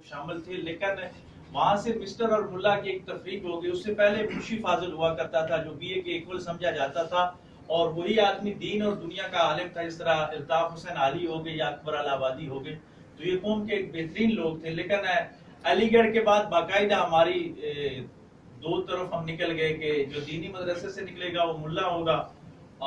لوگ شامل تھے، لیکن وہاں سے مسٹر اور ملا کی ایک تفریق ہو گئی. اس سے پہلے منشی فاضل ہوا کرتا تھا جو BA کے ایکول سمجھا جاتا تھا، اور وہی آدمی دین اور دنیا کا عالم تھا. اس طرح الطاف حسین علی ہو گئے یا اکبر الہ آبادی ہو گئے، تو یہ قوم کے ایک بہترین لوگ تھے. لیکن علی گڑھ کے بعد باقاعدہ ہماری دو طرف ہم نکل گئے کہ جو دینی مدرسے سے نکلے گا وہ ملا ہوگا،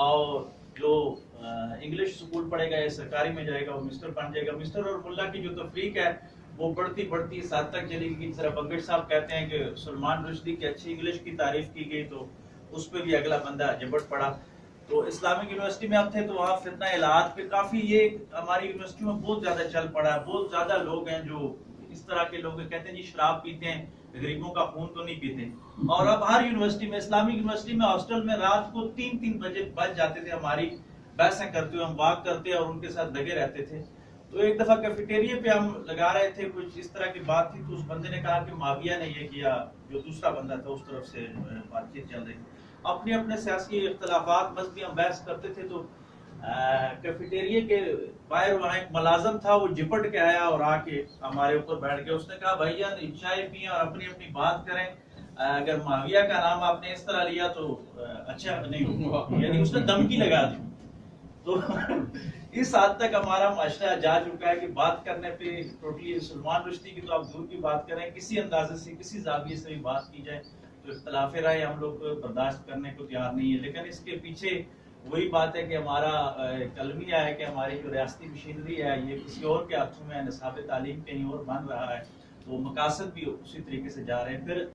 اور جو انگلش سکول پڑھے گا یا سرکاری میں جائے گا وہ مسٹر بن جائے گا. مسٹر اور ملا کی جو تفریق ہے وہ بڑھتی اس حد تک چلی گئی. جس طرح بنگٹ صاحب کہتے ہیں کہ سلمان رشدی کی اچھی انگلش کی تعریف کی گئی تو اس پہ بھی اگلا بندہ جبٹ پڑا. تو اسلامک یونیورسٹی میں اب تھے تو وہاں فتنہ الہات پہ کافی، یہ ہماری یونیورسٹی میں بہت زیادہ چل پڑا ہے. بہت زیادہ لوگ ہیں جو اس طرح کے لوگ کہتے ہیں جی شراب پیتے ہیں، غریبوں کا خون تو نہیں پیتے. اور اب ہر یونیورسٹی میں، اسلامک یونیورسٹی میں ہاسٹل میں رات کو 3 بجے بج جاتے تھے ہماری بحثیں کرتے ہوئے، ہم واک کرتے اور ان کے ساتھ لگے رہتے تھے. تو ایک دفعہ کیفیٹیریا پہ ہم لگا رہے تھے، کچھ اس طرح کی بات تھی، تو اس بندے نے کہا کہ معاویہ نے یہ کیا، جو دوسرا بندہ تھا اس طرف سے بات چیت چل رہی تھی. اپنے اپنے سیاسی اختلافات مذہبی ہم بحث کرتے تھے. تو کیفیٹیریا کے باہر وہاں ایک ملازم تھا، وہ جپٹ کے آیا اور آ کے ہمارے اوپر بیٹھ گیا. اس نے کہا بھائی جان چائے پئیں اور اپنی اپنی بات کریں، اگر معاویہ کا نام آپ نے اس طرح لیا تو اچھا نہیں ہوگا. یعنی اس نے دھمکی لگا دی. تو اس حد تک ہمارا معاشرہ جا چکا ہے کہ بات کرنے پہ ٹوٹلی، سلمان رشدی کی تو آپ دور کی بات کریں، کسی اندازے سے کسی زاویے سے بھی بات کی جائے تو اختلاف رائے ہم لوگ برداشت کرنے کو تیار نہیں ہے. لیکن اس کے پیچھے وہی بات ہے کہ ہمارا کلمیہ ہے کہ ہماری جو ریاستی مشینری ہے یہ کسی اور کے ہاتھوں میں، نصاب تعلیم کہیں اور بن رہا ہے، تو مقاصد بھی اسی طریقے سے جا رہے ہیں. پھر